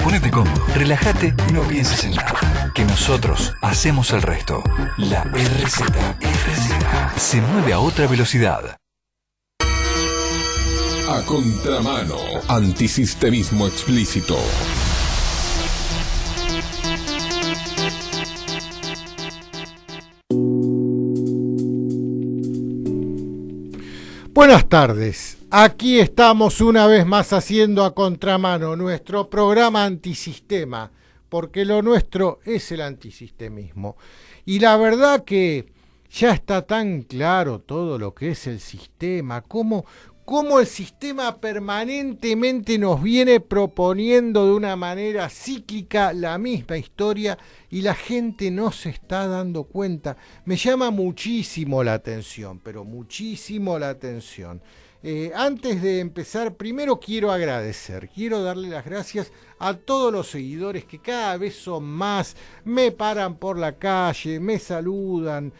ponete cómodo, relájate y no pienses en nada. Que nosotros hacemos el resto. La RZ se mueve a otra velocidad. A contramano, antisistemismo explícito. Buenas tardes, aquí estamos una vez más haciendo A Contramano, nuestro programa antisistema, porque lo nuestro es el antisistemismo. Y la verdad que ya está tan claro todo lo que es el sistema, cómo el sistema permanentemente nos viene proponiendo de una manera cíclica la misma historia y la gente no se está dando cuenta. Me llama muchísimo la atención, pero muchísimo la atención. Antes de empezar, primero quiero darle las gracias a todos los seguidores que cada vez son más, me paran por la calle, me saludan,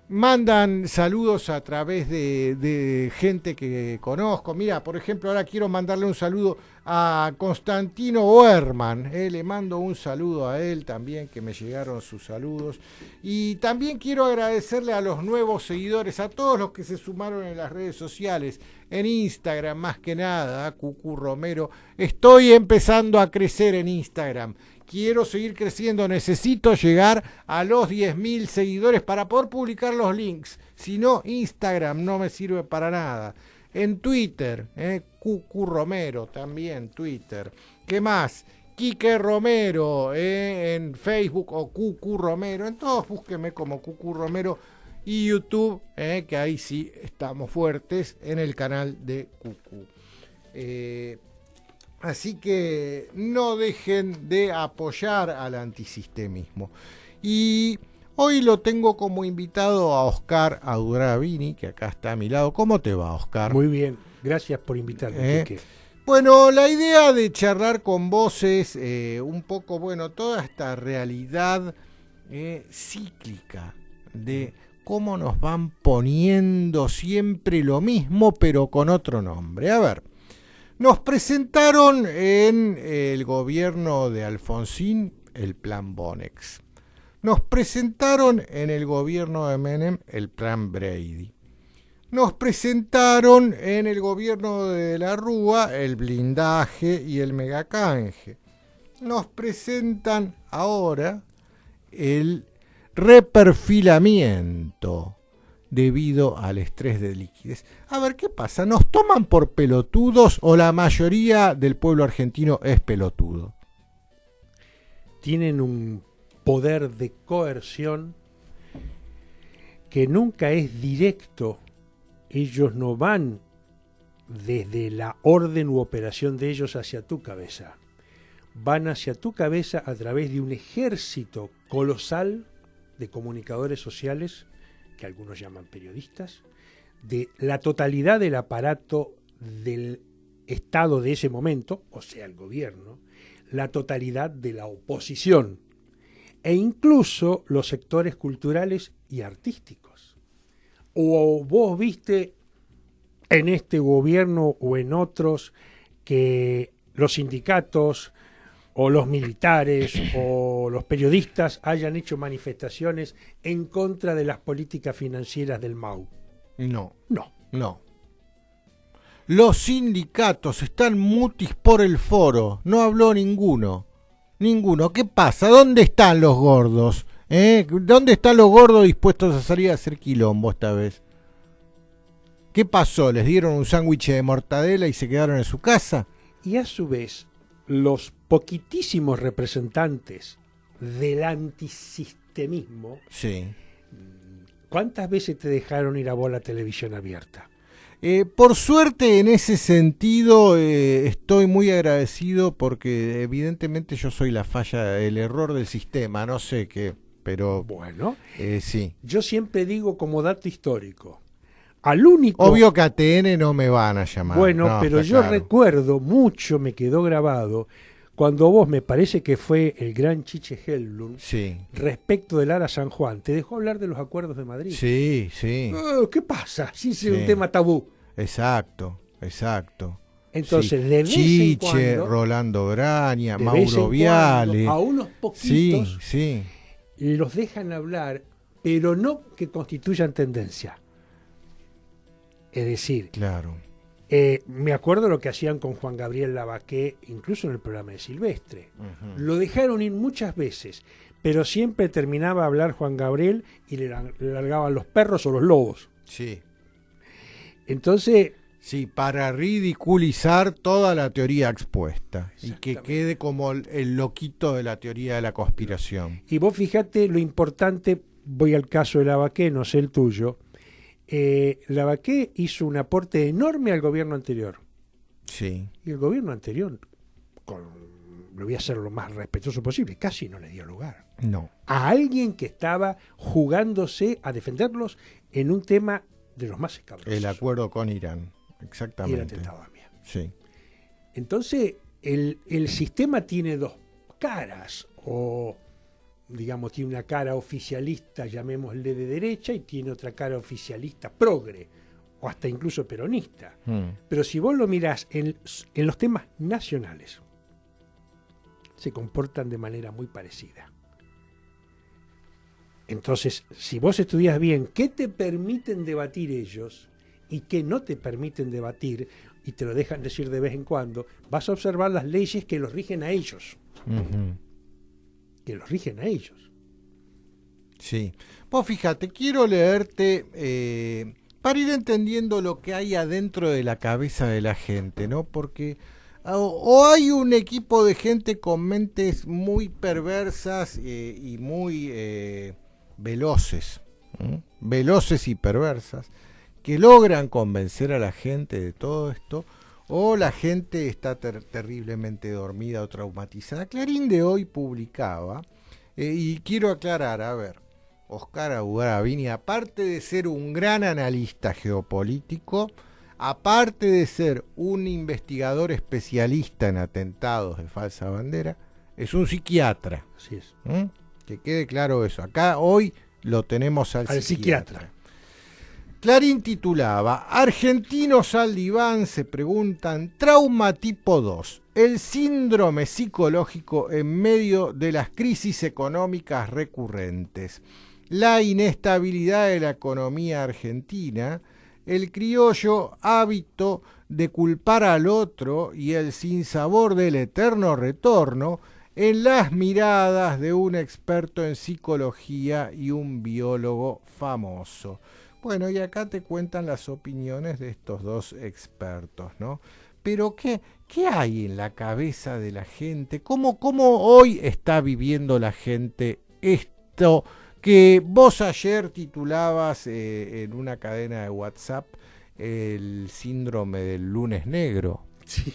mandan saludos a través de gente que conozco. Mira, por ejemplo, ahora quiero mandarle un saludo a Constantino Oerman, le mando un saludo a él también, que me llegaron sus saludos. Y también quiero agradecerle a los nuevos seguidores, a todos los que se sumaron en las redes sociales, en Instagram más que nada, a Cucu Romero. Estoy empezando a crecer en Instagram. Quiero seguir creciendo, necesito llegar a los 10.000 seguidores para poder publicar los links. Si no, Instagram no me sirve para nada. En Twitter, Cucu Romero también, Twitter. ¿Qué más? Quique Romero, en Facebook o Cucu Romero. En todos búsquenme como Cucu Romero. Y YouTube, que ahí sí estamos fuertes, en el canal de Cucu. Así que no dejen de apoyar al antisistemismo. Y hoy lo tengo como invitado a Oscar Auravini, que acá está a mi lado. ¿Cómo te va, Oscar? Muy bien, gracias por invitarme, Quique. Bueno, la idea de charlar con vos es un poco, toda esta realidad cíclica de cómo nos van poniendo siempre lo mismo, pero con otro nombre. A ver. Nos presentaron en el gobierno de Alfonsín el plan Bonex. Nos presentaron en el gobierno de Menem el plan Brady. Nos presentaron en el gobierno de la Rúa el blindaje y el megacanje. Nos presentan ahora el reperfilamiento debido al estrés de liquidez. A ver, ¿qué pasa? ¿Nos toman por pelotudos o la mayoría del pueblo argentino es pelotudo? Tienen un poder de coerción que nunca es directo. Ellos no van desde la orden u operación de ellos hacia tu cabeza. Van hacia tu cabeza a través de un ejército colosal de comunicadores sociales, que algunos llaman periodistas, de la totalidad del aparato del Estado de ese momento, o sea, el gobierno, la totalidad de la oposición, e incluso los sectores culturales y artísticos. O vos viste en este gobierno o en otros que los sindicatos o los militares o los periodistas hayan hecho manifestaciones en contra de las políticas financieras del MAU. No. No. Los sindicatos están mutis por el foro. No habló ninguno. ¿Qué pasa? ¿Dónde están los gordos? ¿Dónde están los gordos dispuestos a salir a hacer quilombo esta vez? ¿Qué pasó? ¿Les dieron un sándwich de mortadela y se quedaron en su casa? Y a su vez, los poquitísimos representantes del antisistemismo, sí. ¿Cuántas veces te dejaron ir a vos a la televisión abierta? Por suerte, en ese sentido, estoy muy agradecido porque evidentemente yo soy la falla, el error del sistema, no sé qué, pero bueno, sí. Yo siempre digo como dato histórico, al único... Obvio que a TN no me van a llamar. Bueno, no, pero yo claro. recuerdo, mucho me quedó grabado, cuando vos, me parece que fue el gran Chiche Helblum, sí. respecto del Ara San Juan, te dejó hablar de los acuerdos de Madrid. Sí. ¿Qué pasa? Sí, es un tema tabú. Exacto. Entonces, Sí. de vez Chiche, en cuando, Rolando Braña, de vez en Mauro Viale. cuando, a unos Sí, poquitos sí. los dejan hablar, pero no que constituyan tendencia. Es decir, Claro. me acuerdo lo que hacían con Juan Gabriel Lavaqué, incluso en el programa de Silvestre. Ujú. Lo dejaron ir muchas veces, pero siempre terminaba a hablar Juan Gabriel y le largaban los perros o los lobos. Sí. Entonces, Sí, para ridiculizar toda la teoría expuesta y que Exactamente. quede como el loquito de la teoría de la conspiración. y vos fíjate lo importante, voy al caso de Lavaqué, no sé el tuyo. Lavaqué hizo un aporte enorme al gobierno anterior. Sí. Y el gobierno anterior, lo voy a hacer lo más respetuoso posible, casi no le dio lugar. No. A alguien que estaba jugándose a defenderlos en un tema de los más escabrosos. El acuerdo con Irán. Y el Exactamente. atentado a Amia. Sí. Entonces, el sistema tiene dos caras, o digamos, tiene una cara oficialista, llamémosle de derecha, y tiene otra cara oficialista progre, o hasta incluso peronista. Pero si vos lo mirás en los temas nacionales, se comportan de manera muy parecida. Entonces, si vos estudias bien qué te permiten debatir ellos y qué no te permiten debatir, y te lo dejan decir de vez en cuando, vas a observar las leyes que los rigen a ellos. Ujú. Que los rigen a ellos. Sí. Vos fíjate, quiero leerte para ir entendiendo lo que hay adentro de la cabeza de la gente, ¿no? Porque o hay un equipo de gente con mentes muy perversas y muy veloces, veloces y perversas, que logran convencer a la gente de todo esto, o la gente está terriblemente dormida o traumatizada. Clarín de hoy publicaba, y quiero aclarar, a ver, Oscar Augravini, aparte de ser un gran analista geopolítico, aparte de ser un investigador especialista en atentados de falsa bandera, es un psiquiatra. Así es. Que quede claro eso. Acá hoy lo tenemos al psiquiatra. Clarín titulaba: Argentinos al diván se preguntan, trauma tipo 2, el síndrome psicológico en medio de las crisis económicas recurrentes, la inestabilidad de la economía argentina, el criollo hábito de culpar al otro y el sinsabor del eterno retorno en las miradas de un experto en psicología y un biólogo famoso. Bueno, y acá te cuentan las opiniones de estos dos expertos, ¿no? Pero ¿qué hay en la cabeza de la gente? ¿Cómo hoy está viviendo la gente esto que vos ayer titulabas en una cadena de WhatsApp, el síndrome del lunes negro? Sí.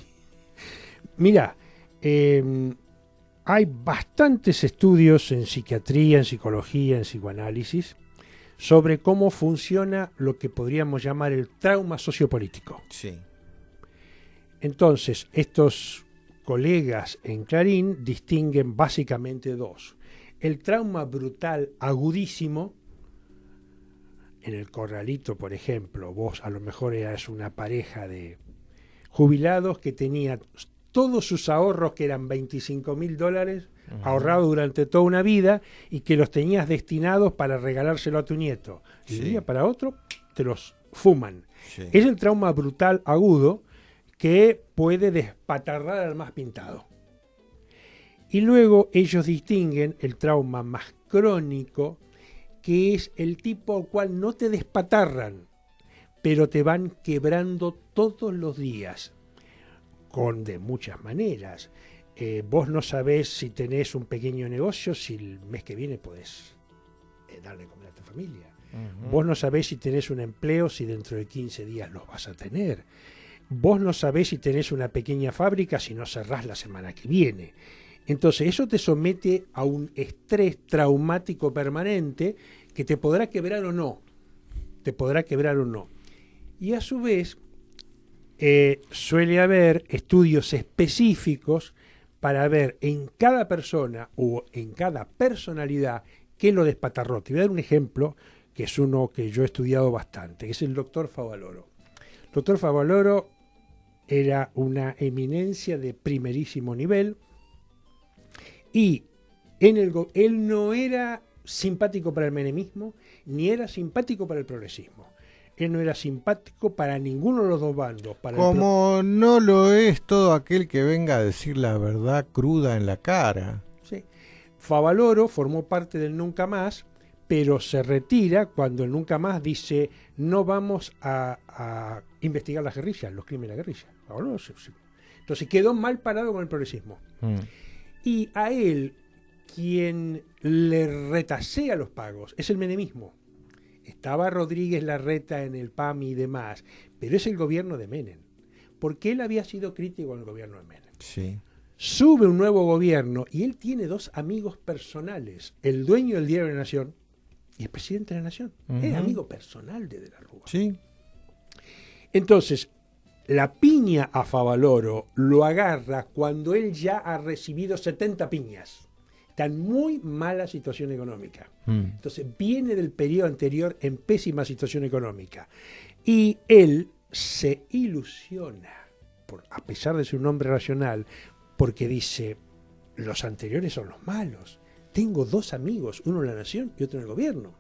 Mira, hay bastantes estudios en psiquiatría, en psicología, en psicoanálisis, sobre cómo funciona lo que podríamos llamar el trauma sociopolítico. Sí. Entonces, estos colegas en Clarín distinguen básicamente dos. El trauma brutal agudísimo, en el Corralito, por ejemplo, vos a lo mejor eras una pareja de jubilados que tenía todos sus ahorros, que eran $25.000, ahorrados durante toda una vida, y que los tenías destinados para regalárselo a tu nieto. Y de un día para otro te los fuman. Sí. Es el trauma brutal agudo que puede despatarrar al más pintado. Y luego ellos distinguen el trauma más crónico, que es el tipo al cual no te despatarran, pero te van quebrando todos los días, de muchas maneras. Vos no sabés si tenés un pequeño negocio, si el mes que viene podés darle de comer a tu familia. Vos no sabés si tenés un empleo, si dentro de 15 días los vas a tener. Vos no sabés si tenés una pequeña fábrica, si no cerrás la semana que viene. Entonces eso te somete a un estrés traumático permanente que te podrá quebrar o no. Y a su vez suele haber estudios específicos para ver en cada persona o en cada personalidad qué lo despatarró. Te voy a dar un ejemplo, que es uno que yo he estudiado bastante, que es el doctor Favaloro. El doctor Favaloro era una eminencia de primerísimo nivel y él no era simpático para el menemismo ni era simpático para el progresismo. Él no era simpático para ninguno de los dos bandos. Como no lo es todo aquel que venga a decir la verdad cruda en la cara. Sí. Favaloro formó parte del Nunca Más, pero se retira cuando el Nunca Más dice no vamos a investigar las guerrillas, los crímenes de la guerrilla. Favaloro entonces quedó mal parado con el progresismo. Y a él, quien le retasea los pagos, es el menemismo. Estaba Rodríguez Larreta en el PAM y demás, pero es el gobierno de Menem, porque él había sido crítico con el gobierno de Menem. Sí. Sube un nuevo gobierno y él tiene dos amigos personales, el dueño del Diario de la Nación y el presidente de la Nación. Es amigo personal de la Rúa. Sí. Entonces, la piña a Favaloro lo agarra cuando él ya ha recibido 70 piñas. Está en muy mala situación económica. Entonces viene del periodo anterior en pésima situación económica. Y él se ilusiona, a pesar de ser un hombre racional, porque dice, los anteriores son los malos. Tengo dos amigos, uno en la Nación y otro en el gobierno.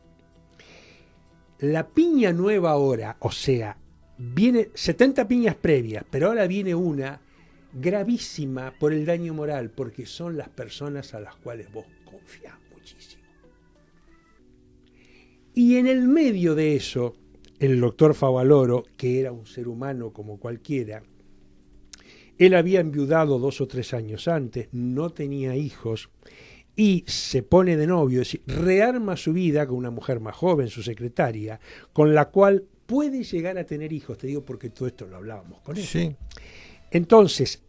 La piña nueva ahora, o sea, viene 70 piñas previas, pero ahora viene una gravísima por el daño moral, porque son las personas a las cuales vos confías muchísimo. Y en el medio de eso, el doctor Favaloro, que era un ser humano como cualquiera, él había enviudado 2 o 3 años antes, no tenía hijos, y se pone de novio, es decir, rearma su vida con una mujer más joven, su secretaria, con la cual puede llegar a tener hijos, te digo porque todo esto lo hablábamos con él. Sí. Entonces,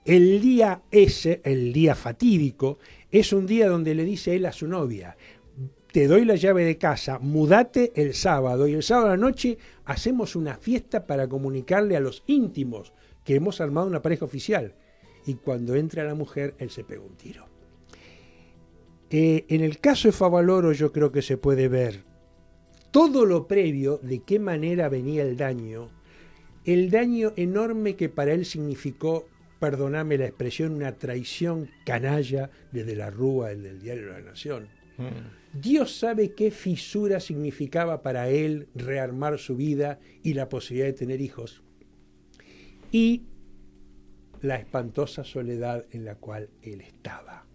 el día ese, el día fatídico, es un día donde le dice él a su novia, te doy la llave de casa, mudate el sábado, y el sábado a la noche hacemos una fiesta para comunicarle a los íntimos que hemos armado una pareja oficial. Y cuando entra la mujer, él se pega un tiro. En el caso de Favaloro yo creo que se puede ver todo lo previo, de qué manera venía el daño enorme que para él significó, perdóname la expresión, una traición canalla desde la Rúa, el del Diario de la Nación. Dios sabe qué fisura significaba para él rearmar su vida y la posibilidad de tener hijos. Y la espantosa soledad en la cual él estaba.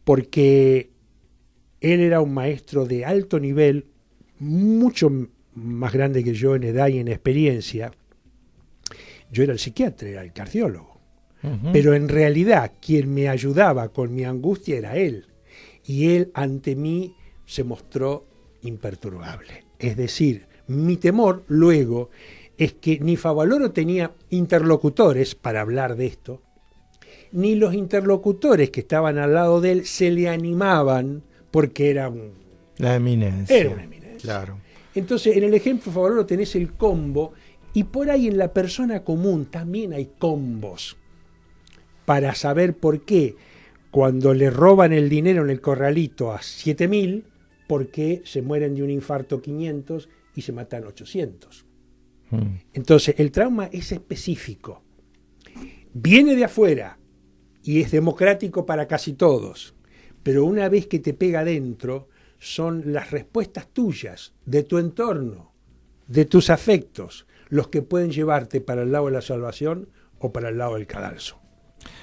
Porque él era un maestro de alto nivel, mucho más grande que yo en edad y en experiencia. Yo era el psiquiatra, era el cardiólogo. Pero en realidad quien me ayudaba con mi angustia era él. Y él ante mí se mostró imperturbable. Es decir, mi temor luego es que ni Favaloro tenía interlocutores para hablar de esto, ni los interlocutores que estaban al lado de él se le animaban porque era la eminencia. Era una eminencia. Claro. Entonces, en el ejemplo de Favaloro tenés el combo, y por ahí en la persona común también hay combos para saber por qué cuando le roban el dinero en el corralito a 7.000, por qué se mueren de un infarto 500 y se matan 800. Entonces, el trauma es específico. Viene de afuera y es democrático para casi todos, pero una vez que te pega adentro, son las respuestas tuyas, de tu entorno, de tus afectos, los que pueden llevarte para el lado de la salvación o para el lado del cadalso.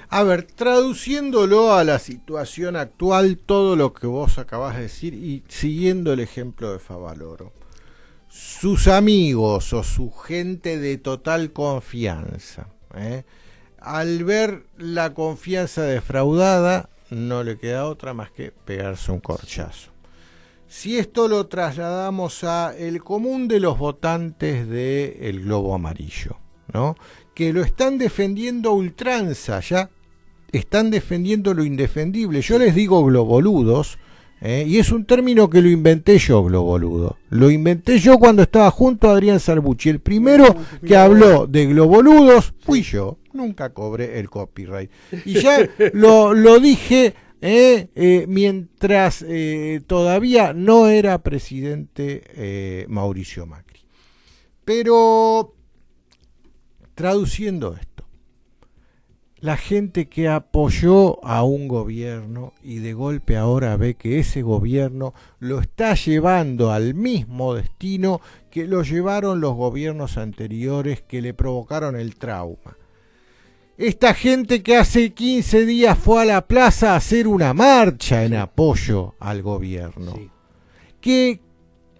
A ver, traduciéndolo a la situación actual, todo lo que vos acabás de decir y siguiendo el ejemplo de Favaloro, sus amigos o su gente de total confianza, al ver la confianza defraudada, no le queda otra más que pegarse un corchazo. Si esto lo trasladamos a el común de los votantes del Globo Amarillo, ¿no?, que lo están defendiendo a ultranza, ya están defendiendo lo indefendible. Yo les digo globoludos, y es un término que lo inventé yo, globoludo. Lo inventé yo cuando estaba junto a Adrián Sarbucci. El primero que habló de globoludos fui yo. Nunca cobré el copyright. Y ya lo dije mientras todavía no era presidente Mauricio Macri. Pero traduciendo esto, la gente que apoyó a un gobierno y de golpe ahora ve que ese gobierno lo está llevando al mismo destino que lo llevaron los gobiernos anteriores que le provocaron el trauma. Esta gente que hace 15 días fue a la plaza a hacer una marcha en apoyo al gobierno. Sí.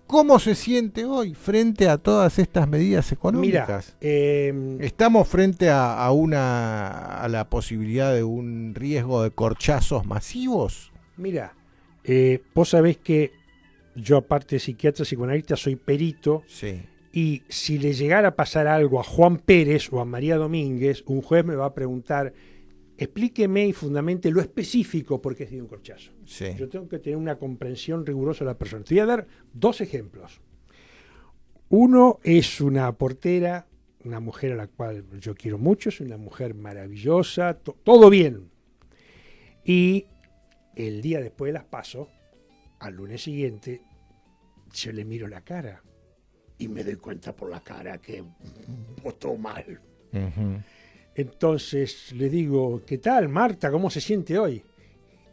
¿Cómo se siente hoy frente a todas estas medidas económicas? Mira, ¿estamos frente a la posibilidad de un riesgo de corchazos masivos? Mira, vos sabés que yo, aparte de psiquiatra psicoanalista, soy perito. Sí. Y si le llegara a pasar algo a Juan Pérez o a María Domínguez, un juez me va a preguntar, explíqueme y fundamente lo específico por qué es de un corchazo. Sí. Yo tengo que tener una comprensión rigurosa de la persona. Te voy a dar dos ejemplos. Uno es una portera, una mujer a la cual yo quiero mucho, es una mujer maravillosa, todo bien. Y el día después de las PASO, al lunes siguiente, yo le miro la cara y me doy cuenta por la cara que votó mal. Uh-huh. Entonces le digo, ¿qué tal, Marta? ¿Cómo se siente hoy?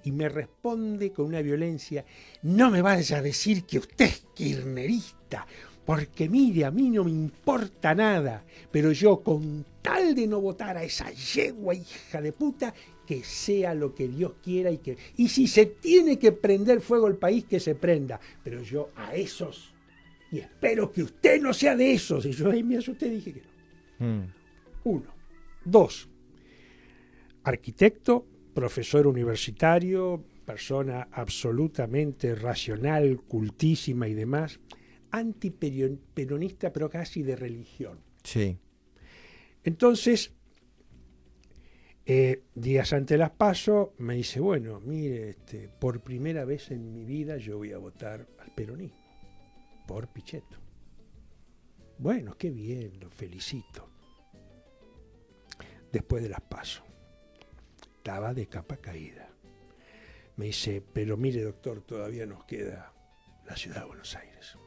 Y me responde con una violencia, no me vaya a decir que usted es kirchnerista, porque mire, a mí no me importa nada, pero yo con tal de no votar a esa yegua hija de puta, que sea lo que Dios quiera y si se tiene que prender fuego el país, que se prenda, pero yo a esos, y espero que usted no sea de esos. Y yo ahí me asusté y dije que no. Uno. Dos, arquitecto, profesor universitario, persona absolutamente racional, cultísima y demás, antiperonista, pero casi de religión. Sí. Entonces, días antes de las PASO, me dice, bueno, mire, por primera vez en mi vida yo voy a votar al peronismo, por Pichetto. Bueno, qué bien, lo felicito. Después de las PASO, estaba de capa caída. Me dice, pero mire, doctor, todavía nos queda la ciudad de Buenos Aires.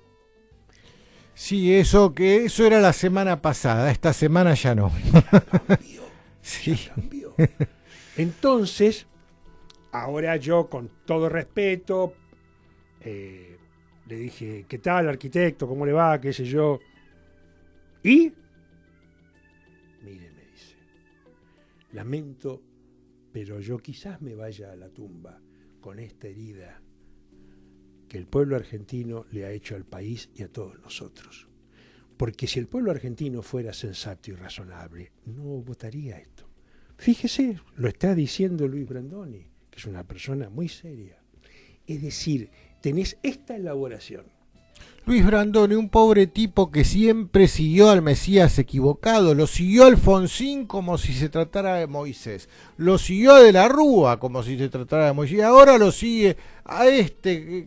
Sí, eso era la semana pasada, esta semana ya no. Cambió, sí. ya cambió. Entonces, ahora yo, con todo respeto, le dije, ¿qué tal, arquitecto? ¿Cómo le va? ¿Qué sé yo? ¿Y? Mire, me dice, lamento, pero yo quizás me vaya a la tumba con esta herida que el pueblo argentino le ha hecho al país y a todos nosotros. Porque si el pueblo argentino fuera sensato y razonable, no votaría esto. Fíjese, lo está diciendo Luis Brandoni, que es una persona muy seria. Es decir, tenés esta elaboración. Luis Brandoni, un pobre tipo que siempre siguió al Mesías equivocado, lo siguió Alfonsín como si se tratara de Moisés, lo siguió de la Rúa como si se tratara de Moisés, y ahora lo sigue a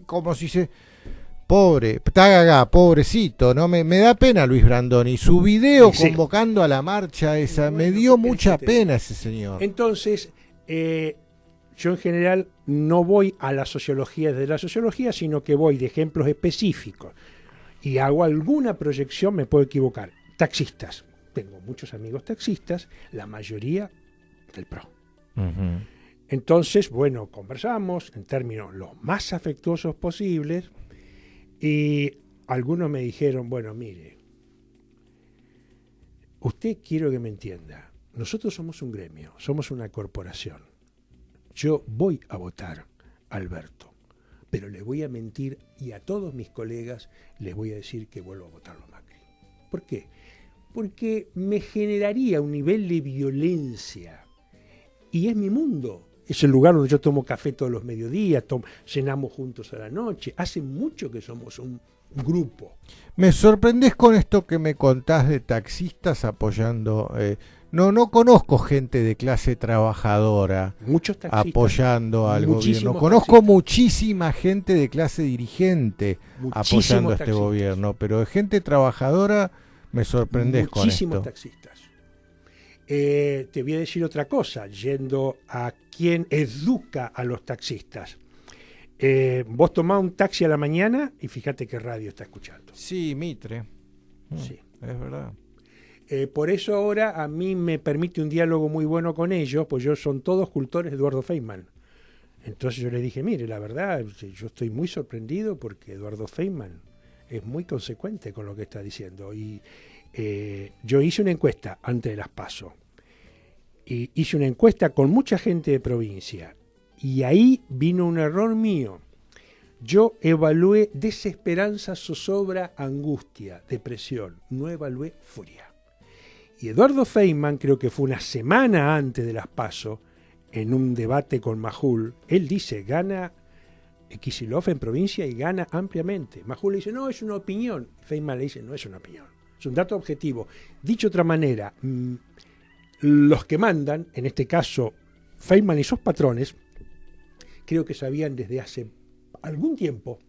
como si se... Pobre, tagaga, pobrecito, ¿no? Me da pena Luis Brandoni, su video sí, convocando a la marcha esa, bueno, me dio mucha pena ese señor. Entonces, yo en general no voy a la sociología de la sociología, sino que voy de ejemplos específicos y hago alguna proyección, me puedo equivocar. Taxistas, tengo muchos amigos taxistas, la mayoría del PRO. Uh-huh. Entonces, bueno, conversamos en términos los más afectuosos posibles y algunos me dijeron, bueno, mire, usted quiero que me entienda, nosotros somos un gremio, somos una corporación. Yo voy a votar a Alberto, pero le voy a mentir y a todos mis colegas les voy a decir que vuelvo a votarlo a Macri. ¿Por qué? Porque me generaría un nivel de violencia y es mi mundo. Es el lugar donde yo tomo café todos los mediodías, cenamos juntos a la noche. Hace mucho que somos un grupo. Me sorprendés con esto que me contás de taxistas apoyando... No conozco gente de clase trabajadora apoyando al gobierno. Conozco muchísima gente de clase dirigente apoyando a este gobierno, pero de gente trabajadora me sorprendés con esto. Muchísimos taxistas. Te voy a decir otra cosa, yendo a quien educa a los taxistas. Vos tomás un taxi a la mañana y fíjate qué radio está escuchando. Sí, Mitre. Sí. Es verdad. Por eso ahora a mí me permite un diálogo muy bueno con ellos, pues ellos son todos cultores de Eduardo Feynman. Entonces yo le dije, mire, la verdad, yo estoy muy sorprendido porque Eduardo Feynman es muy consecuente con lo que está diciendo. Y yo hice una encuesta antes de las PASO. Y hice una encuesta con mucha gente de provincia. Y ahí vino un error mío. Yo evalué desesperanza, zozobra, angustia, depresión. No evalué furia. Y Eduardo Feynman, creo que fue una semana antes de las PASO, en un debate con Majul, él dice, gana Kicillof en provincia y gana ampliamente. Majul le dice, no, es una opinión. Feynman le dice, no es una opinión, es un dato objetivo. Dicho de otra manera, los que mandan, en este caso Feynman y sus patrones, creo que sabían desde hace algún tiempo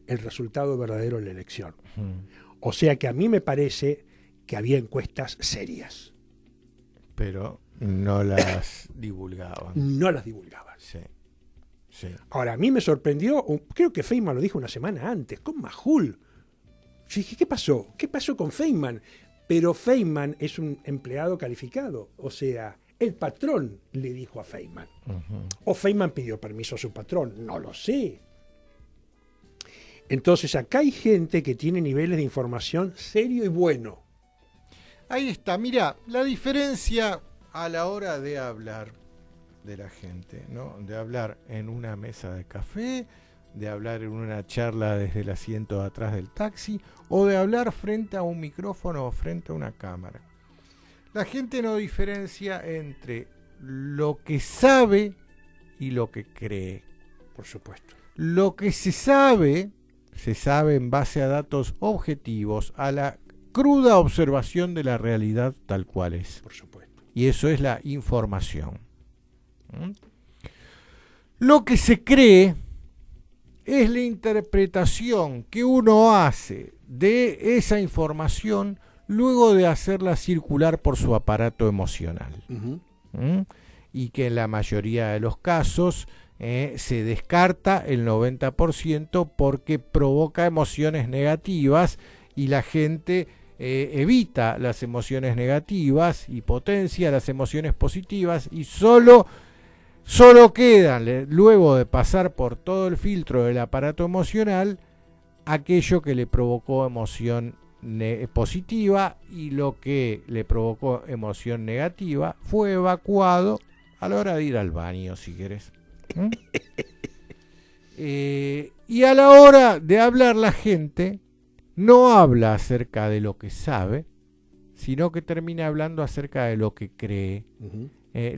el resultado verdadero de la elección. O sea que a mí me parece que había encuestas serias. Pero no las divulgaban. No las divulgaban. Sí, sí. Ahora, a mí me sorprendió, creo que Feynman lo dijo una semana antes, con Majul. Yo dije, ¿qué pasó? ¿Qué pasó con Feynman? Pero Feynman es un empleado calificado, o sea, el patrón le dijo a Feynman. O Feynman pidió permiso a su patrón, no lo sé. Entonces, acá hay gente que tiene niveles de información serio y bueno. Ahí está, mira, la diferencia a la hora de hablar de la gente, ¿no? De hablar en una mesa de café, de hablar en una charla desde el asiento de atrás del taxi, o de hablar frente a un micrófono o frente a una cámara. La gente no diferencia entre lo que sabe y lo que cree. Por supuesto. Lo que se sabe en base a datos objetivos, a la cruda observación de la realidad tal cual es. Por supuesto. Y eso es la información. Lo que se cree es la interpretación que uno hace de esa información luego de hacerla circular por su aparato emocional. Y que en la mayoría de los casos se descarta el 90% porque provoca emociones negativas y la gente evita las emociones negativas y potencia las emociones positivas y solo quedan, luego de pasar por todo el filtro del aparato emocional, aquello que le provocó emoción positiva, y lo que le provocó emoción negativa fue evacuado a la hora de ir al baño, si querés. Y a la hora de hablar, la gente no habla acerca de lo que sabe, sino que termina hablando acerca de lo que cree.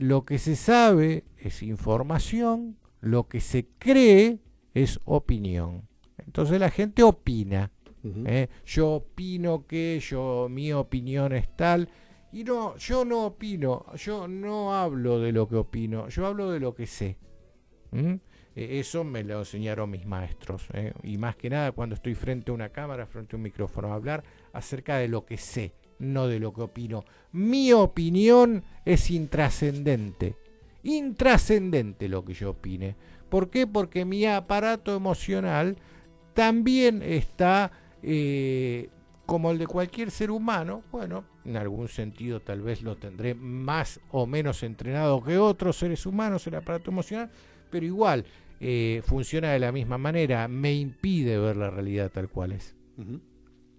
Lo que se sabe es información, lo que se cree es opinión. Entonces la gente opina. Yo opino que mi opinión es tal. Y no, yo no opino, yo no hablo de lo que opino, yo hablo de lo que sé. Eso me lo enseñaron mis maestros, y más que nada cuando estoy frente a una cámara, frente a un micrófono, a hablar acerca de lo que sé, no de lo que opino. Mi opinión es intrascendente lo que yo opine. ¿Por qué? Porque mi aparato emocional también está como el de cualquier ser humano. Bueno, en algún sentido tal vez lo tendré más o menos entrenado que otros seres humanos el aparato emocional, pero igual funciona de la misma manera, me impide ver la realidad tal cual es.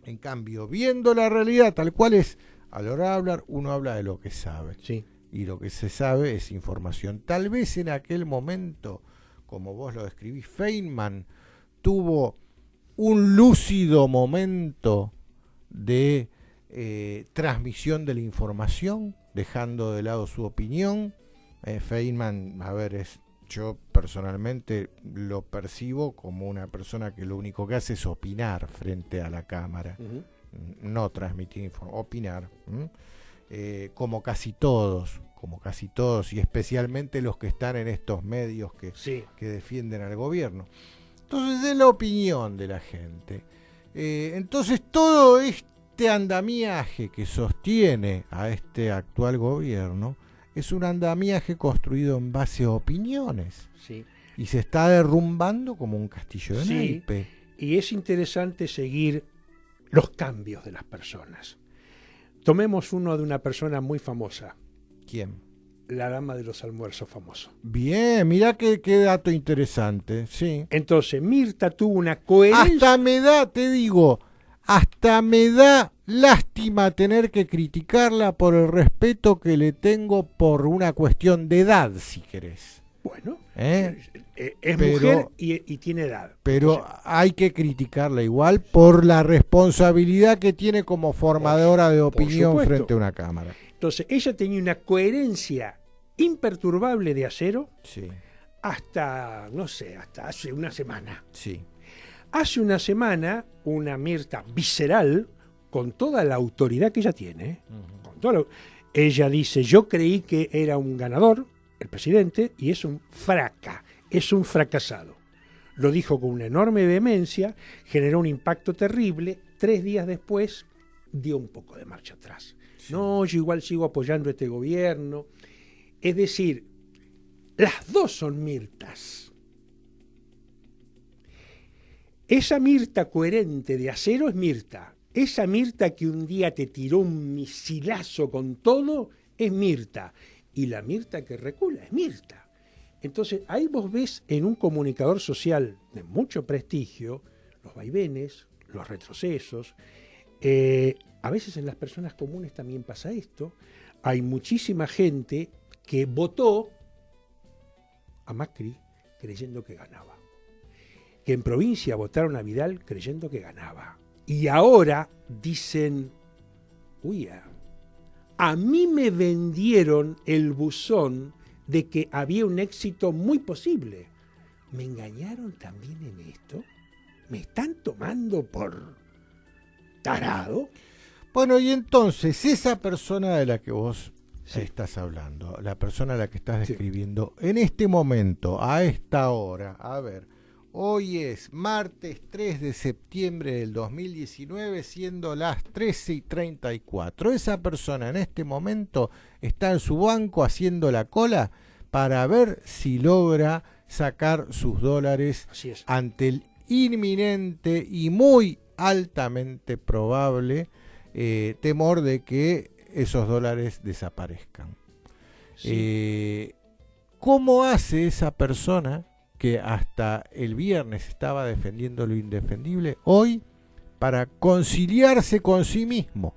En cambio, viendo la realidad tal cual es, a la hora de hablar, uno habla de lo que sabe. Sí. Y lo que se sabe es información. Tal vez en aquel momento, como vos lo describís, Feynman tuvo un lúcido momento de transmisión de la información, dejando de lado su opinión. Feynman, yo personalmente lo percibo como una persona que lo único que hace es opinar frente a la cámara, no transmitir información, opinar, como casi todos, y especialmente los que están en estos medios que defienden al gobierno. Entonces es la opinión de la gente. Entonces todo este andamiaje que sostiene a este actual gobierno es un andamiaje construido en base a opiniones. Sí. Y se está derrumbando como un castillo de naipe. Y es interesante seguir los cambios de las personas. Tomemos uno de una persona muy famosa, ¿Quién? la dama de los almuerzos famoso. Bien, mirá qué dato interesante, sí. Entonces, Mirta tuvo una coherencia. Hasta me da lástima tener que criticarla por el respeto que le tengo por una cuestión de edad, si querés. Bueno, ¿Eh? Es Pero- mujer y tiene edad. Pero Entonces, hay que criticarla igual por la responsabilidad que tiene como formadora de opinión supuesto. frente a una cámara. entonces, ella tenía una coherencia imperturbable de acero Sí, hasta, no sé, hasta hace una semana. sí. Hace una semana, una Mirta visceral, con toda la autoridad que ella tiene, con toda ella dice, yo creí que era un ganador, el presidente, y es un es un fracasado. Lo dijo con una enorme vehemencia, generó un impacto terrible, 3 días después dio un poco de marcha atrás. No, yo igual sigo apoyando este gobierno. Es decir, las dos son Mirtas. Esa Mirta coherente de acero es Mirta. Esa Mirta que un día te tiró un misilazo con todo es Mirta. Y la Mirta que recula es Mirta. Entonces, ahí vos ves en un comunicador social de mucho prestigio los vaivenes, los retrocesos. A veces en las personas comunes también pasa esto. Hay muchísima gente que votó a Macri creyendo que ganaba. Que en provincia votaron a Vidal creyendo que ganaba. Y ahora dicen, uy, a mí me vendieron el buzón de que había un éxito muy posible. ¿Me engañaron también en esto? ¿Me están tomando por tarado? Bueno, y entonces, esa persona de la que vos estás hablando, la persona a la que estás describiendo, en este momento, a esta hora, a ver, hoy es martes 3 de septiembre del 2019, siendo las 13:34. Esa persona en este momento está en su banco haciendo la cola para ver si logra sacar sus dólares Así es. ante el inminente y muy altamente probable temor de que esos dólares desaparezcan. Sí. ¿Cómo hace esa persona que hasta el viernes estaba defendiendo lo indefendible hoy para conciliarse con sí mismo?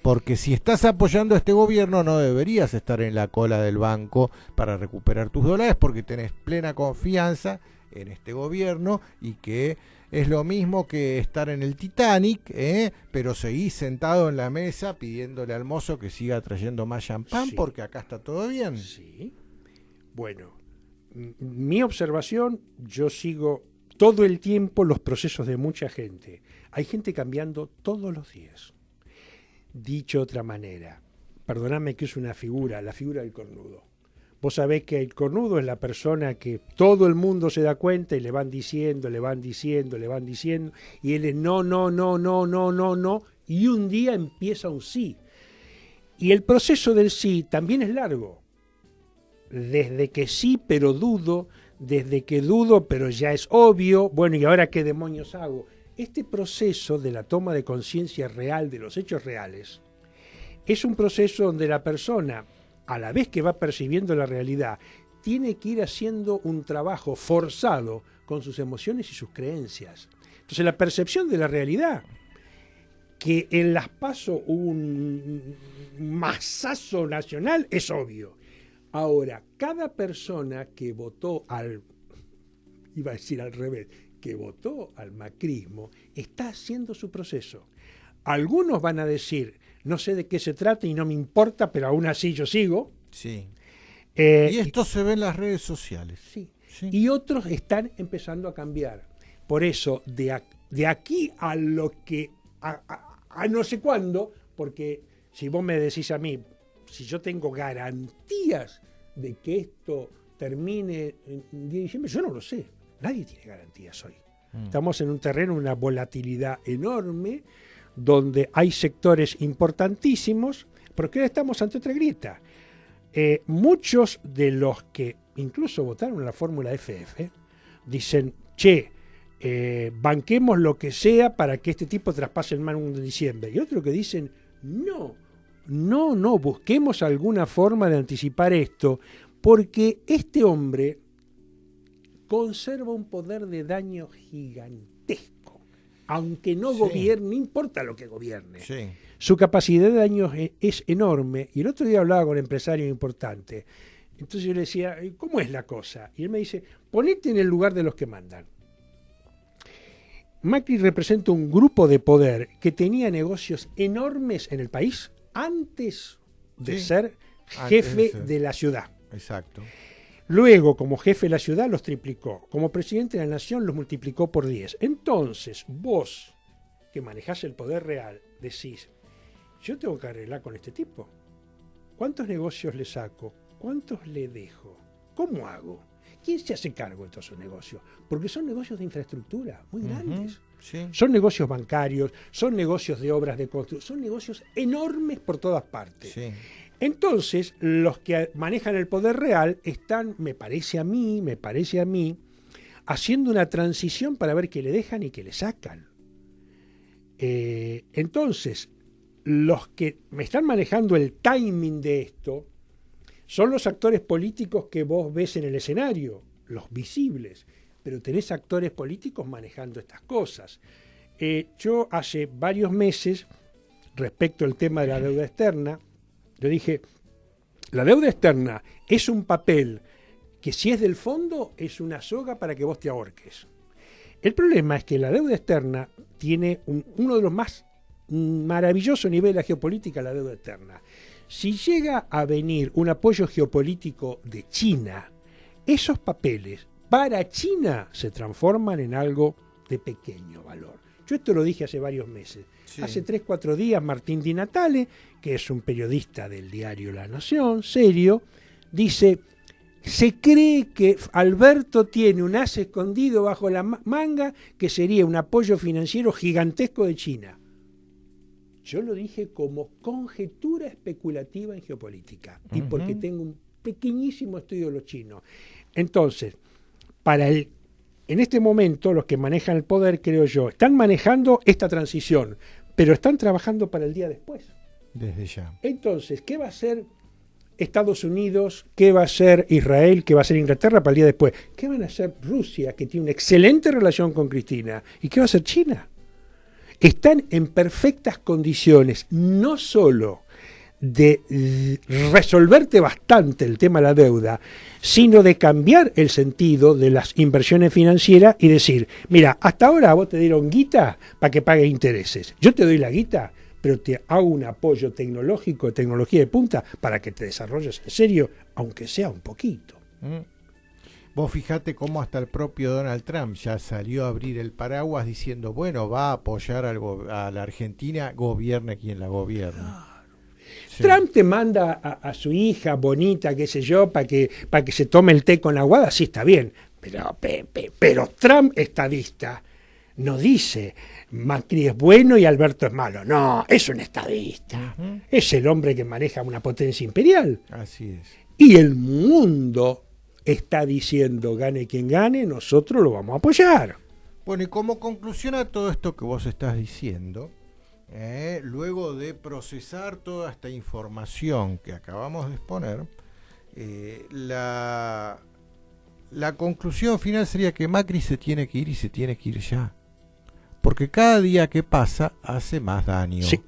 Porque si estás apoyando a este gobierno no deberías estar en la cola del banco para recuperar tus dólares, porque tenés plena confianza en este gobierno y que es lo mismo que estar en el Titanic, pero seguís sentado en la mesa pidiéndole al mozo que siga trayendo más champán, Sí. porque acá está todo bien. Sí. Bueno, mi observación, yo sigo todo el tiempo los procesos de mucha gente. Hay gente cambiando todos los días. Dicho de otra manera, perdonadme que es una figura, la figura del cornudo. Vos sabés que el cornudo es la persona que todo el mundo se da cuenta y le van diciendo, y él es no, y un día empieza un sí. Y el proceso del sí también es largo. Desde que sí, pero dudo, desde que dudo, pero ya es obvio, bueno, ¿y ahora qué demonios hago? Este proceso de la toma de conciencia real de los hechos reales es un proceso donde la persona, a la vez que va percibiendo la realidad, tiene que ir haciendo un trabajo forzado con sus emociones y sus creencias. Entonces la percepción de la realidad, que en las PASO hubo un masazo nacional, es obvio. Ahora, cada persona que votó iba a decir al revés, que votó al macrismo, está haciendo su proceso. Algunos van a decir, no sé de qué se trata y no me importa, pero aún así yo sigo. Sí. Y esto se ve en las redes sociales. Sí. Sí. Y otros están empezando a cambiar. Por eso, de aquí a lo que a no sé cuándo, porque si vos me decís a mí, si yo tengo garantías de que esto termine en 10 de diciembre, yo no lo sé. Nadie tiene garantías hoy. Estamos en un terreno, una volatilidad enorme, donde hay sectores importantísimos, porque ahora estamos ante otra grieta. Muchos de los que incluso votaron la fórmula FF dicen, banquemos lo que sea para que este tipo traspase el mano de diciembre. Y otros que dicen, No, busquemos alguna forma de anticipar esto, porque este hombre conserva un poder de daño gigantesco, aunque no gobierne, no importa lo que gobierne. Sí. Su capacidad de daño es enorme, y el otro día hablaba con un empresario importante, entonces yo le decía, ¿cómo es la cosa? Y él me dice, ponete en el lugar de los que mandan. Macri representa un grupo de poder que tenía negocios enormes en el país antes de ser jefe de la ciudad. Exacto. Luego, como jefe de la ciudad, los triplicó. Como presidente de la nación, los multiplicó por 10. Entonces, vos, que manejás el poder real, decís, yo tengo que arreglar con este tipo. ¿Cuántos negocios le saco? ¿Cuántos le dejo? ¿Cómo hago? ¿Quién se hace cargo de todos esos negocios? Porque son negocios de infraestructura muy grandes. Sí. Son negocios bancarios, son negocios de obras de construcción, son negocios enormes por todas partes. Sí. Entonces, los que manejan el poder real están, me parece a mí, haciendo una transición para ver qué le dejan y qué le sacan. Entonces, los que me están manejando el timing de esto son los actores políticos que vos ves en el escenario, los visibles, pero tenés actores políticos manejando estas cosas. Yo hace varios meses, respecto al tema de la deuda externa, yo dije, la deuda externa es un papel que si es del fondo es una soga para que vos te ahorques. El problema es que la deuda externa tiene uno de los más maravillosos niveles de la geopolítica, la deuda externa. Si llega a venir un apoyo geopolítico de China, esos papeles para China se transforman en algo de pequeño valor. Yo esto lo dije hace varios meses. Sí. Hace 3-4 días Martín Di Natale, que es un periodista del diario La Nación, serio, dice, se cree que Alberto tiene un as escondido bajo la manga que sería un apoyo financiero gigantesco de China. Yo lo dije como conjetura especulativa en geopolítica y porque tengo un pequeñísimo estudio de los chinos. Entonces, en este momento los que manejan el poder, creo yo, están manejando esta transición, pero están trabajando para el día después. Desde ya. Entonces, ¿qué va a hacer Estados Unidos? ¿Qué va a hacer Israel? ¿Qué va a hacer Inglaterra para el día después? ¿Qué van a hacer Rusia, que tiene una excelente relación con Cristina? ¿Y qué va a hacer China? Están en perfectas condiciones, no solo de resolverte bastante el tema de la deuda, sino de cambiar el sentido de las inversiones financieras y decir, mira, hasta ahora vos te dieron guita para que pagues intereses. Yo te doy la guita, pero te hago un apoyo tecnológico, tecnología de punta, para que te desarrolles en serio, aunque sea un poquito. Vos fijate cómo hasta el propio Donald Trump ya salió a abrir el paraguas diciendo, bueno, va a apoyar a la Argentina, gobierne quien la gobierne. Sí. Trump te manda a su hija bonita, qué sé yo, para que se tome el té con la aguada, sí está bien, pero Trump estadista no dice Macri es bueno y Alberto es malo, no, es un estadista, es el hombre que maneja una potencia imperial. Así es. Y el mundo está diciendo, gane quien gane, nosotros lo vamos a apoyar. Bueno, y como conclusión a todo esto que vos estás diciendo, luego de procesar toda esta información que acabamos de exponer, la conclusión final sería que Macri se tiene que ir y se tiene que ir ya. Porque cada día que pasa hace más daño. Sí.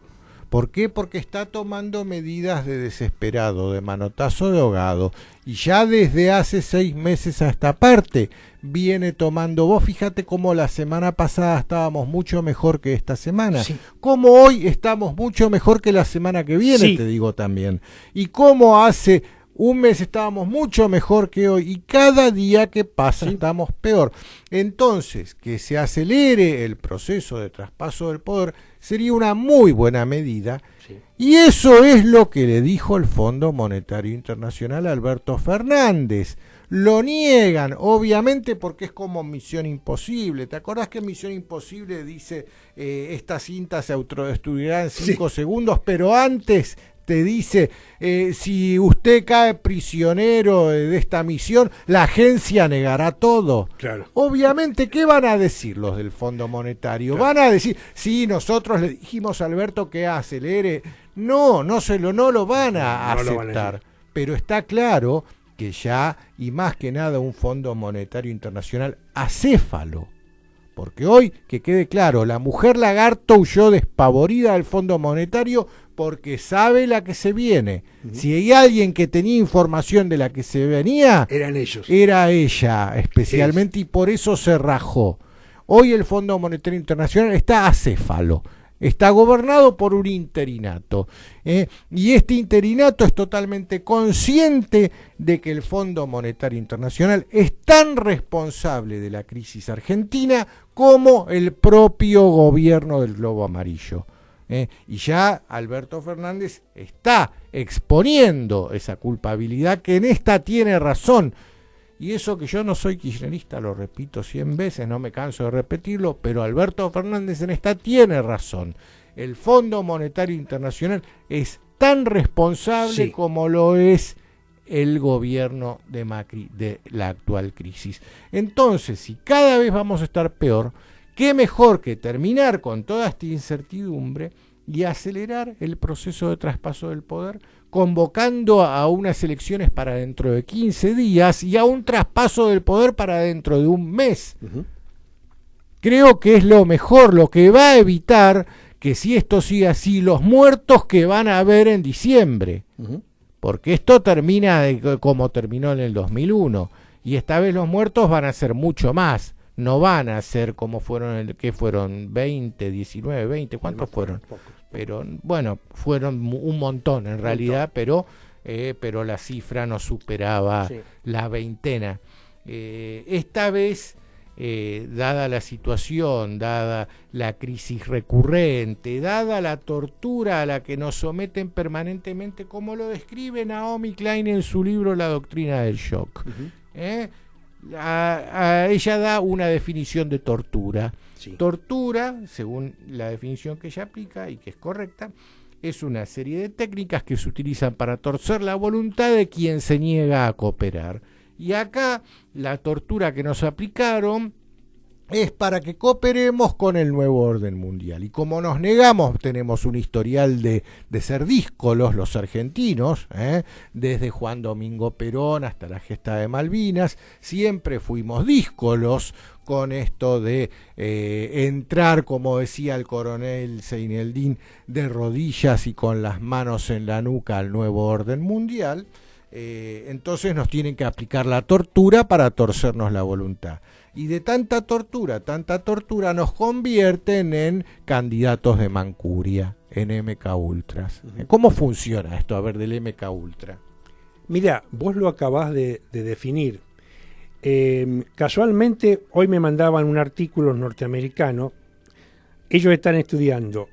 ¿Por qué? Porque está tomando medidas de desesperado, de manotazo de ahogado. Y ya desde hace 6 meses a esta parte viene tomando. Vos fíjate cómo la semana pasada estábamos mucho mejor que esta semana. Sí. Cómo hoy estamos mucho mejor que la semana que viene, sí. Te digo también. Y cómo hace un mes estábamos mucho mejor que hoy. Y cada día que pasa estamos peor. Entonces, que se acelere el proceso de traspaso del poder sería una muy buena medida, sí. Y eso es lo que le dijo el Fondo Monetario Internacional a Alberto Fernández. Lo niegan, obviamente, porque es como Misión Imposible. ¿Te acordás que Misión Imposible dice esta cinta se autodestruirá en 5 segundos, pero antes te dice, si usted cae prisionero de esta misión, la agencia negará todo. Claro. Obviamente, ¿qué van a decir los del Fondo Monetario? Claro. Van a decir, sí, nosotros le dijimos a Alberto que acelere. no lo van a No lo van a aceptar. decir. Pero está claro que ya, y más que nada, un Fondo Monetario Internacional acéfalo. Porque hoy, que quede claro, la mujer lagarto huyó despavorida del Fondo Monetario porque sabe la que se viene. Si hay alguien que tenía información de la que se venía, Eran ellos. era ella especialmente, y por eso se rajó. Hoy el Fondo Monetario Internacional está acéfalo, está gobernado por un interinato, y este interinato es totalmente consciente de que el Fondo Monetario Internacional es tan responsable de la crisis argentina como el propio gobierno del Globo Amarillo. Y ya Alberto Fernández está exponiendo esa culpabilidad, que en esta tiene razón. Y eso que yo no soy kirchnerista, lo repito 100 veces, no me canso de repetirlo, pero Alberto Fernández en esta tiene razón. El Fondo Monetario Internacional es tan responsable como lo es el gobierno de Macri de la actual crisis. Entonces, si cada vez vamos a estar peor, qué mejor que terminar con toda esta incertidumbre y acelerar el proceso de traspaso del poder, convocando a unas elecciones para dentro de 15 días y a un traspaso del poder para dentro de un mes. Creo que es lo mejor, lo que va a evitar que, si esto sigue así, los muertos que van a haber en diciembre. Porque esto termina como terminó en el 2001, y esta vez los muertos van a ser mucho más. No van a ser como fueron, que fueron 20, 19, 20, ¿cuántos fueron? Pero bueno, fueron un montón en realidad, pero la cifra no superaba la veintena. Esta vez, dada la situación, dada la crisis recurrente, dada la tortura a la que nos someten permanentemente, como lo describe Naomi Klein en su libro La doctrina del shock, ella da una definición de tortura. Tortura, según la definición que ella aplica y que es correcta, es una serie de técnicas que se utilizan para torcer la voluntad de quien se niega a cooperar. Y acá la tortura que nos aplicaron es para que cooperemos con el nuevo orden mundial. Y como nos negamos, tenemos un historial de ser díscolos los argentinos, desde Juan Domingo Perón hasta la gesta de Malvinas, siempre fuimos díscolos con esto de entrar, como decía el coronel Seineldín, de rodillas y con las manos en la nuca al nuevo orden mundial. Entonces nos tienen que aplicar la tortura para torcernos la voluntad. Y de tanta tortura nos convierten en candidatos de mancuria, en MK Ultras. ¿Cómo funciona esto, a ver, del MK Ultra? Mira, vos lo acabás de definir. Casualmente, hoy me mandaban un artículo norteamericano. Ellos están estudiando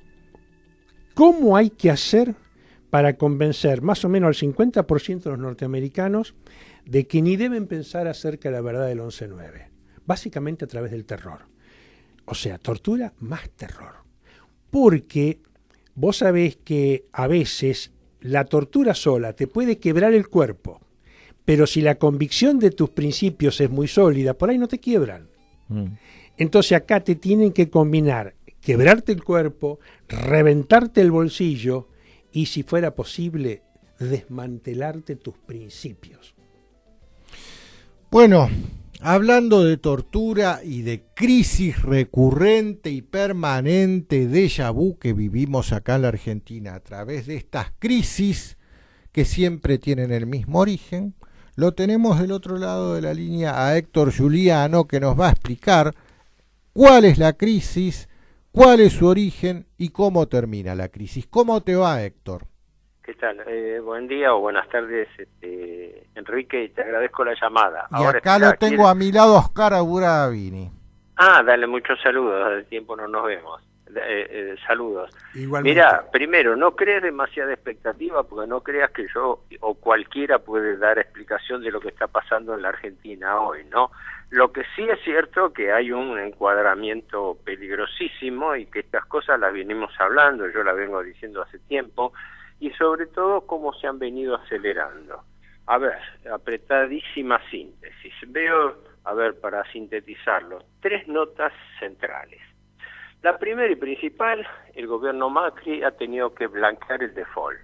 cómo hay que hacer para convencer más o menos al 50% de los norteamericanos de que ni deben pensar acerca de la verdad del 11/9. Básicamente a través del terror. O sea, tortura más terror. Porque vos sabés que a veces la tortura sola te puede quebrar el cuerpo, pero si la convicción de tus principios es muy sólida, por ahí no te quiebran. Entonces acá te tienen que combinar quebrarte el cuerpo, reventarte el bolsillo y, si fuera posible, desmantelarte tus principios. Bueno, hablando de tortura y de crisis recurrente y permanente déjà vu que vivimos acá en la Argentina a través de estas crisis que siempre tienen el mismo origen, lo tenemos del otro lado de la línea a Héctor Giuliano, que nos va a explicar cuál es la crisis, cuál es su origen y cómo termina la crisis. ¿Cómo te va, Héctor? ¿Qué tal? Buen día o buenas tardes, Enrique, te agradezco la llamada. Y ahora acá lo tengo a mi lado, Oscar Aguravini. Dale muchos saludos, hace tiempo no nos vemos. Saludos. Igualmente. Mira, primero, no crees demasiada expectativa, porque no creas que yo o cualquiera puede dar explicación de lo que está pasando en la Argentina hoy, ¿no? Lo que sí es cierto que hay un encuadramiento peligrosísimo y que estas cosas las venimos hablando, yo las vengo diciendo hace tiempo, y sobre todo cómo se han venido acelerando. A ver, apretadísima síntesis. Veo, a ver, para sintetizarlo, 3 notas centrales. La primera y principal, el gobierno Macri ha tenido que blanquear el default.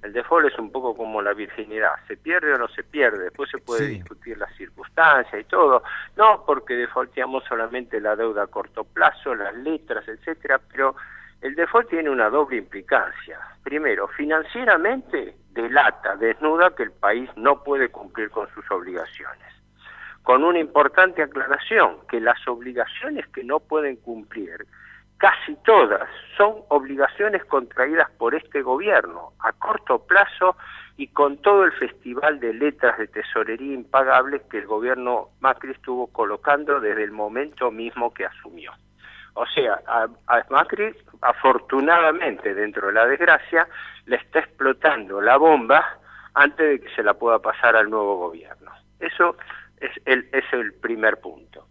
El default es un poco como la virginidad, se pierde o no se pierde, después se puede discutir las circunstancias y todo, no porque defaulteamos solamente la deuda a corto plazo, las letras, etcétera, pero el default tiene una doble implicancia. Primero, financieramente desnuda que el país no puede cumplir con sus obligaciones. Con una importante aclaración, que las obligaciones que no pueden cumplir, casi todas, son obligaciones contraídas por este gobierno, a corto plazo y con todo el festival de letras de tesorería impagables que el gobierno Macri estuvo colocando desde el momento mismo que asumió. O sea, a Macri, afortunadamente, dentro de la desgracia, le está explotando la bomba antes de que se la pueda pasar al nuevo gobierno. Eso es el primer punto.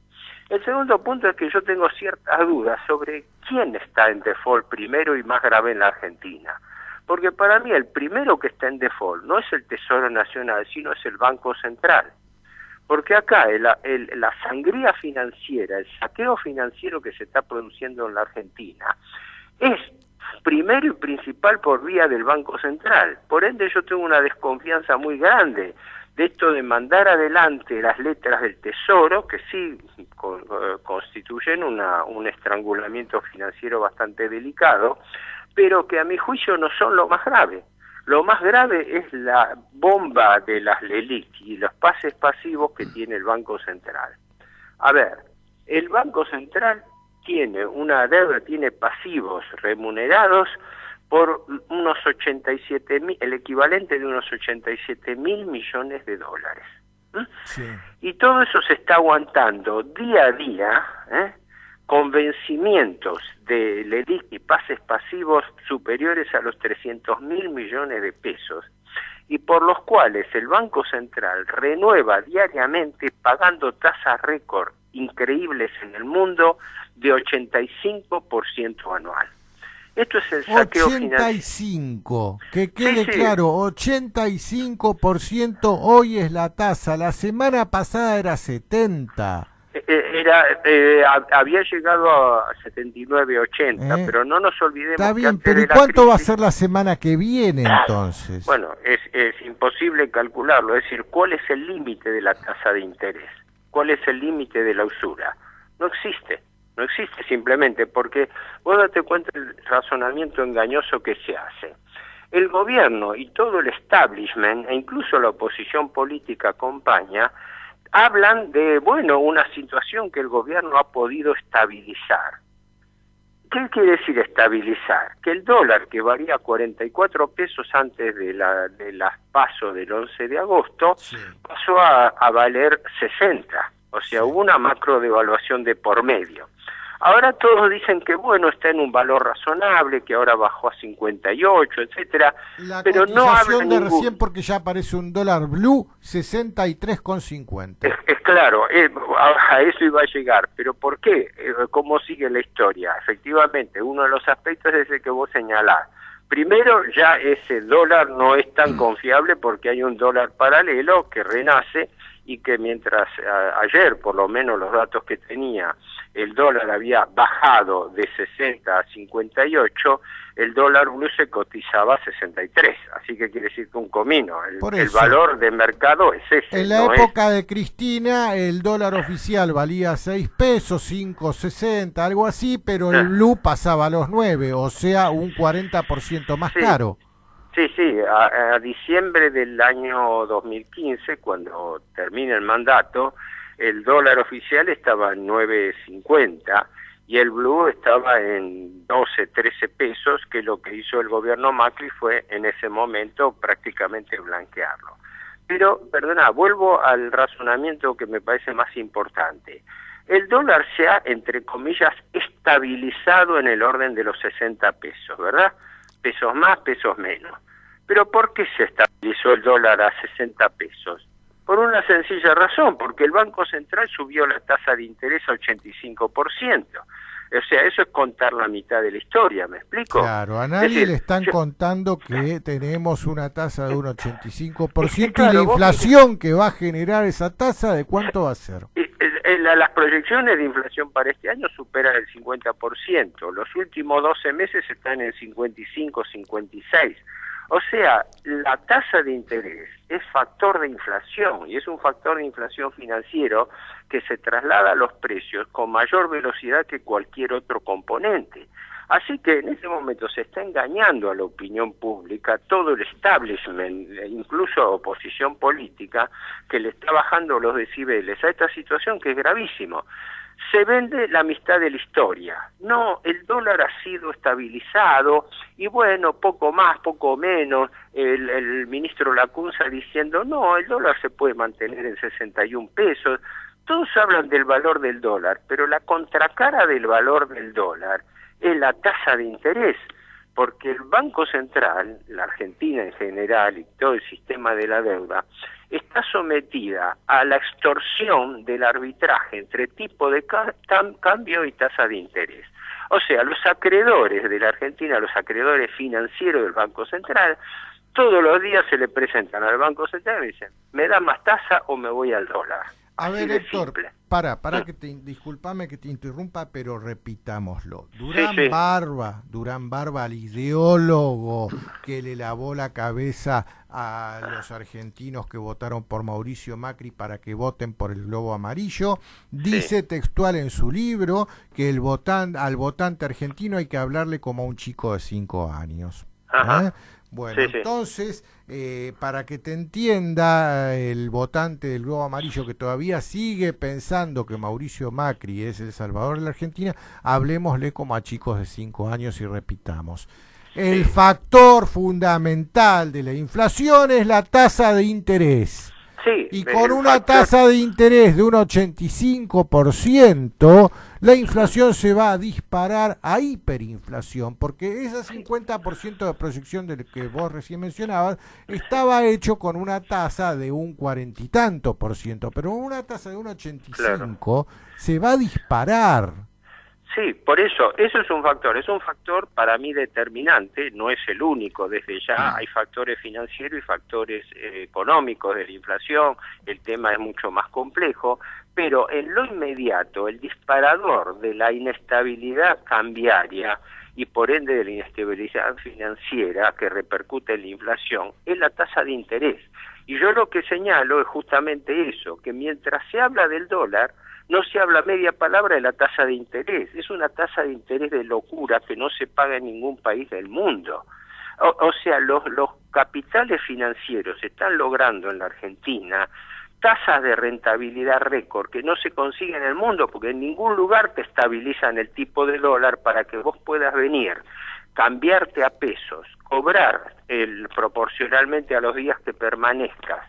El segundo punto es que yo tengo ciertas dudas sobre quién está en default primero y más grave en la Argentina. Porque para mí el primero que está en default no es el Tesoro Nacional, sino es el Banco Central. Porque acá la sangría financiera, el saqueo financiero que se está produciendo en la Argentina, es primero y principal por vía del Banco Central. Por ende yo tengo una desconfianza muy grande de esto de mandar adelante las letras del Tesoro, que sí constituyen un estrangulamiento financiero bastante delicado, pero que a mi juicio no son lo más grave. Lo más grave es la bomba de las LELIQ y los pases pasivos que tiene el Banco Central. A ver, el Banco Central tiene una deuda, tiene pasivos remunerados por unos 87.000, el equivalente de unos 87.000 millones de dólares. Sí. Y todo eso se está aguantando día a día, con vencimientos de LELIQ y pases pasivos superiores a los 300.000 millones de pesos, y por los cuales el Banco Central renueva diariamente pagando tasas récord increíbles en el mundo de 85% anual. Esto es el saqueo 85, que quede claro, 85% hoy es la tasa, la semana pasada era 70. Había llegado a 79, 80, pero no nos olvidemos. Está bien, pero ¿y cuánto va a ser la semana que viene entonces? Bueno, es imposible calcularlo, es decir, ¿cuál es el límite de la tasa de interés? ¿Cuál es el límite de la usura? No existe simplemente porque vos date cuenta del razonamiento engañoso que se hace. El gobierno y todo el establishment, e incluso la oposición política acompaña, hablan de, una situación que el gobierno ha podido estabilizar. ¿Qué quiere decir estabilizar? Que el dólar, que valía 44 pesos antes de las PASO del 11 de agosto, pasó a valer 60. O sea, hubo una macro devaluación de por medio. Ahora todos dicen que está en un valor razonable, que ahora bajó a 58, etcétera, pero no habla de recién porque ya aparece un dólar blue 63,50. Es claro, a eso iba a llegar, pero ¿por qué? ¿Cómo sigue la historia? Efectivamente, uno de los aspectos es el que vos señalás. Primero, ya ese dólar no es tan confiable porque hay un dólar paralelo que renace y que mientras ayer, por lo menos los datos que tenía, el dólar había bajado de 60 a 58, el dólar blue se cotizaba a 63, así que quiere decir que un comino, el valor de mercado es ese. En la época de Cristina el dólar oficial valía 6 pesos, 5.60, algo así, pero el blue pasaba a los 9, o sea, un 40% más caro. Sí, a diciembre del año 2015, cuando termina el mandato, el dólar oficial estaba en 9.50 y el blue estaba en 12, 13 pesos, que lo que hizo el gobierno Macri fue en ese momento prácticamente blanquearlo. Pero, vuelvo al razonamiento que me parece más importante. El dólar se ha, entre comillas, estabilizado en el orden de los 60 pesos, ¿verdad? Pesos más, pesos menos. ¿Pero por qué se estabilizó el dólar a 60 pesos? Por una sencilla razón, porque el Banco Central subió la tasa de interés a 85%. O sea, eso es contar la mitad de la historia, ¿me explico? Claro, a nadie le están contando que tenemos una tasa de un 85% y la inflación que va a generar esa tasa, ¿de cuánto va a ser? las proyecciones de inflación para este año superan el 50%. Los últimos 12 meses están en 55, 56. O sea, la tasa de interés es factor de inflación y es un factor de inflación financiero que se traslada a los precios con mayor velocidad que cualquier otro componente. Así que en este momento se está engañando a la opinión pública, todo el establishment, incluso oposición política, que le está bajando los decibeles a esta situación que es gravísimo. Se vende la amistad de la historia. No, el dólar ha sido estabilizado y bueno, poco más, poco menos, el ministro Lacunza diciendo, no, el dólar se puede mantener en 61 pesos. Todos hablan del valor del dólar, pero la contracara del valor del dólar es la tasa de interés, porque el Banco Central, la Argentina en general y todo el sistema de la deuda, está sometida a la extorsión del arbitraje entre tipo de cambio y tasa de interés. O sea, los acreedores de la Argentina, los acreedores financieros del Banco Central, todos los días se le presentan al Banco Central y dicen, ¿me da más tasa o me voy al dólar? A ver, Héctor, simple. para discúlpame que te interrumpa, pero repitámoslo. Sí. Durán Barba, el ideólogo que le lavó la cabeza a los argentinos que votaron por Mauricio Macri para que voten por el globo amarillo, dice textual en su libro que al votante argentino hay que hablarle como a un chico de 5 años. Ajá. Bueno, entonces, para que te entienda el votante del globo amarillo que todavía sigue pensando que Mauricio Macri es el salvador de la Argentina, hablemosle como a chicos de 5 años y repitamos. El factor fundamental de la inflación es la tasa de interés. Sí, y con una tasa de interés de un 85%, la inflación se va a disparar a hiperinflación, porque ese 50% de proyección del que vos recién mencionabas estaba hecho con una tasa de un 40 y tanto por ciento, pero una tasa de un 85 se va a disparar. Sí, por eso es un factor para mí determinante, no es el único, desde ya hay factores financieros y factores económicos de la inflación, el tema es mucho más complejo, pero en lo inmediato el disparador de la inestabilidad cambiaria y por ende de la inestabilidad financiera que repercute en la inflación es la tasa de interés. Y yo lo que señalo es justamente eso, que mientras se habla del dólar, no se habla media palabra de la tasa de interés. Es una tasa de interés de locura que no se paga en ningún país del mundo. O sea, los capitales financieros están logrando en la Argentina tasas de rentabilidad récord que no se consiguen en el mundo, porque en ningún lugar te estabilizan el tipo de dólar para que vos puedas venir, cambiarte a pesos, cobrar proporcionalmente a los días que permanezcas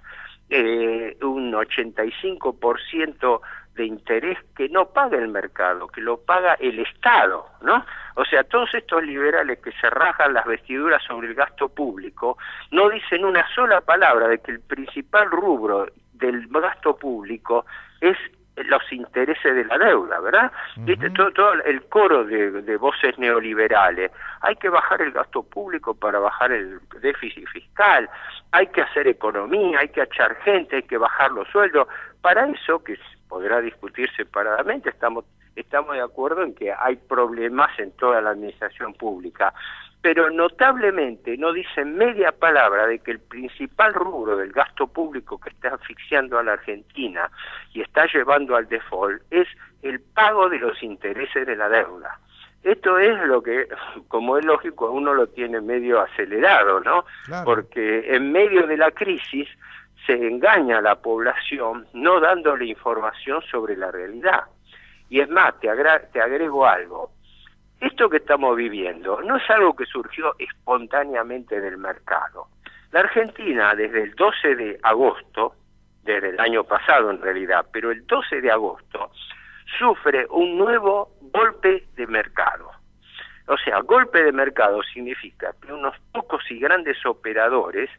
un 85% de interés que no paga el mercado, que lo paga el Estado, ¿no? O sea, todos estos liberales que se rajan las vestiduras sobre el gasto público no dicen una sola palabra de que el principal rubro del gasto público es los intereses de la deuda, ¿verdad? ¿Viste? Todo el coro de voces neoliberales. Hay que bajar el gasto público para bajar el déficit fiscal, hay que hacer economía, hay que echar gente, hay que bajar los sueldos. Para eso, que podrá discutir separadamente, estamos de acuerdo en que hay problemas en toda la administración pública, pero notablemente no dicen media palabra de que el principal rubro del gasto público que está asfixiando a la Argentina y está llevando al default es el pago de los intereses de la deuda. Esto es lo que, como es lógico, uno lo tiene medio acelerado, ¿no? Claro. Porque en medio de la crisis se engaña a la población no dándole información sobre la realidad. Y es más, te agrego algo. Esto que estamos viviendo no es algo que surgió espontáneamente del mercado. La Argentina, desde el 12 de agosto, desde el año pasado en realidad, pero el 12 de agosto, sufre un nuevo golpe de mercado. O sea, golpe de mercado significa que unos pocos y grandes operadores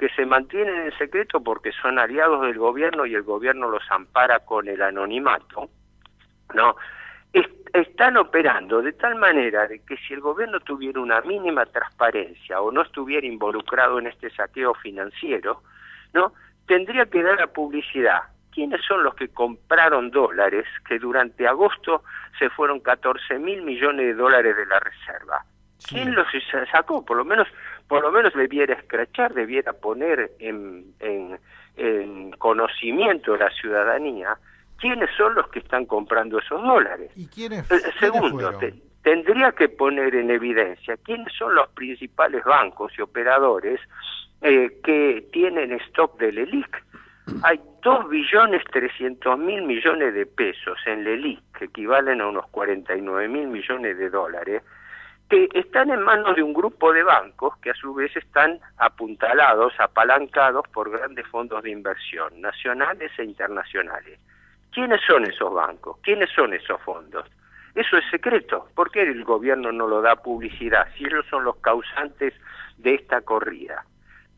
que se mantienen en secreto porque son aliados del gobierno y el gobierno los ampara con el anonimato, ¿no? Están operando de tal manera de que si el gobierno tuviera una mínima transparencia o no estuviera involucrado en este saqueo financiero, ¿no?, tendría que dar a publicidad ¿quiénes son los que compraron dólares que durante agosto se fueron 14.000 millones de dólares de la reserva? Sí. ¿Quién los sacó? Por lo menos debiera escrachar, debiera poner en conocimiento de la ciudadanía quiénes son los que están comprando esos dólares. ¿Y quiénes Segundo, fueron? tendría que poner en evidencia quiénes son los principales bancos y operadores que tienen stock del LELIQ. Hay 2.300.000 millones de pesos en LELIQ, que equivalen a unos 49.000 millones de dólares, que están en manos de un grupo de bancos que a su vez están apuntalados, apalancados por grandes fondos de inversión, nacionales e internacionales. ¿Quiénes son esos bancos? ¿Quiénes son esos fondos? Eso es secreto. ¿Por qué el gobierno no lo da publicidad si ellos son los causantes de esta corrida?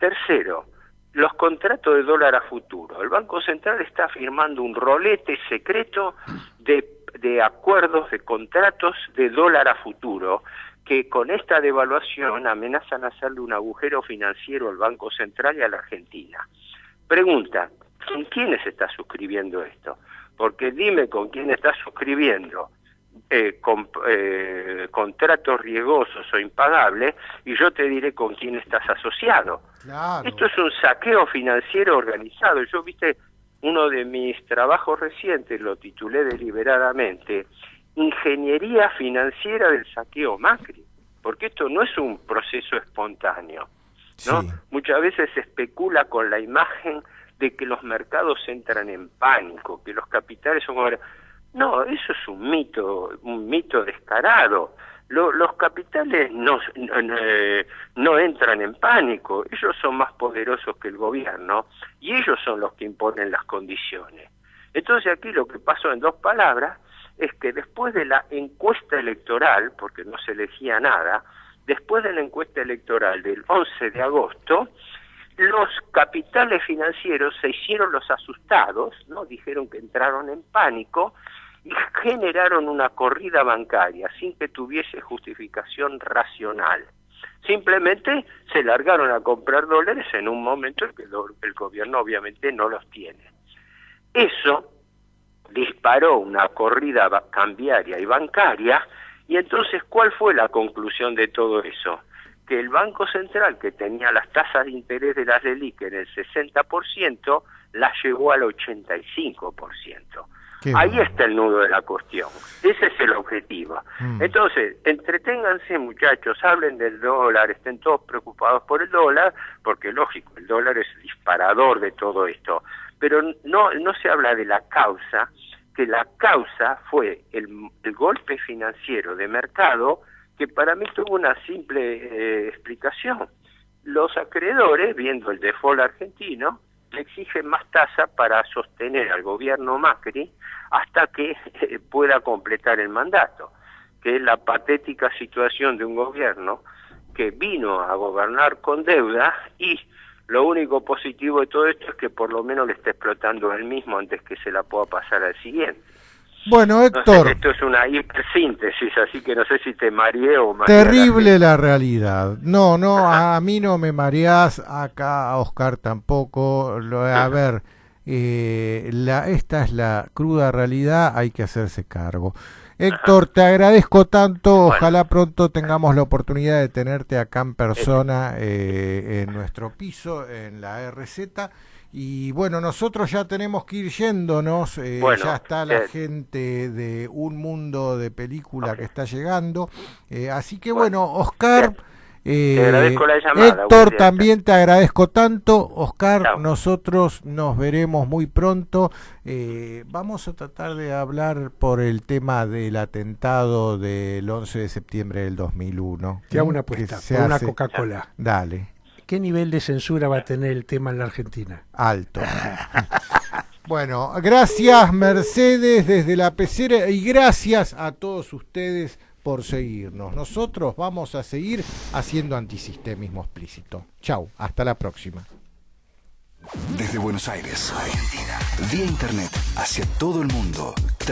Tercero, los contratos de dólar a futuro. El Banco Central está firmando un rolete secreto de acuerdos, de contratos de dólar a futuro, que con esta devaluación amenazan hacerle un agujero financiero al Banco Central y a la Argentina. Pregunta, ¿con quiénes está suscribiendo esto? Porque dime con quién está suscribiendo contratos riesgosos o impagables y yo te diré con quién estás asociado. Claro. Esto es un saqueo financiero organizado. Yo, uno de mis trabajos recientes lo titulé deliberadamente Ingeniería Financiera del Saqueo Macri, porque esto no es un proceso espontáneo, ¿no? Sí. Muchas veces se especula con la imagen de que los mercados entran en pánico, que los capitales son... No, eso es un mito descarado. Los capitales no entran en pánico, ellos son más poderosos que el gobierno y ellos son los que imponen las condiciones. Entonces aquí lo que pasó en dos palabras es que después de la encuesta electoral, porque no se elegía nada, después de la encuesta electoral del 11 de agosto, los capitales financieros se hicieron los asustados, ¿no? Dijeron que entraron en pánico y generaron una corrida bancaria sin que tuviese justificación racional. Simplemente se largaron a comprar dólares en un momento en que el gobierno obviamente no los tiene. Eso disparó una corrida cambiaria y bancaria, y entonces, ¿cuál fue la conclusión de todo eso? Que el Banco Central, que tenía las tasas de interés de las LELIQ en el 60%, las llevó al 85%. Ahí está el nudo de la cuestión. Ese es el objetivo. Entonces, entreténganse, muchachos, hablen del dólar, estén todos preocupados por el dólar, porque lógico, el dólar es el disparador de todo esto. Pero no se habla de la causa, que la causa fue el golpe financiero de mercado, que para mí tuvo una simple explicación. Los acreedores, viendo el default argentino, le exigen más tasa para sostener al gobierno Macri hasta que pueda completar el mandato, que es la patética situación de un gobierno que vino a gobernar con deuda y lo único positivo de todo esto es que por lo menos le está explotando él mismo antes que se la pueda pasar al siguiente. Bueno, Héctor. Entonces, esto es una hipersíntesis, así que no sé si te mareé o mareé. Terrible la realidad. No, a mí no me mareás, acá a Oscar tampoco. A ver, esta es la cruda realidad, hay que hacerse cargo. Héctor, te agradezco tanto, ojalá pronto tengamos la oportunidad de tenerte acá en persona en nuestro piso, en la RZ. Y bueno, nosotros ya tenemos que ir yéndonos, ya está la gente de Un Mundo de Película que está llegando, así que bueno, Oscar, te agradezco la llamada, Héctor, también te agradezco tanto, Oscar, Chao. Nosotros nos veremos muy pronto, vamos a tratar de hablar por el tema del atentado del 11 de septiembre del 2001. Te hago una apuesta, por una Coca-Cola. Dale. ¿Qué nivel de censura va a tener el tema en la Argentina? Alto. Bueno, gracias Mercedes desde la pecera y gracias a todos ustedes por seguirnos. Nosotros vamos a seguir haciendo antisistemismo explícito. Chau, hasta la próxima. Desde Buenos Aires, Argentina, vía internet hacia todo el mundo.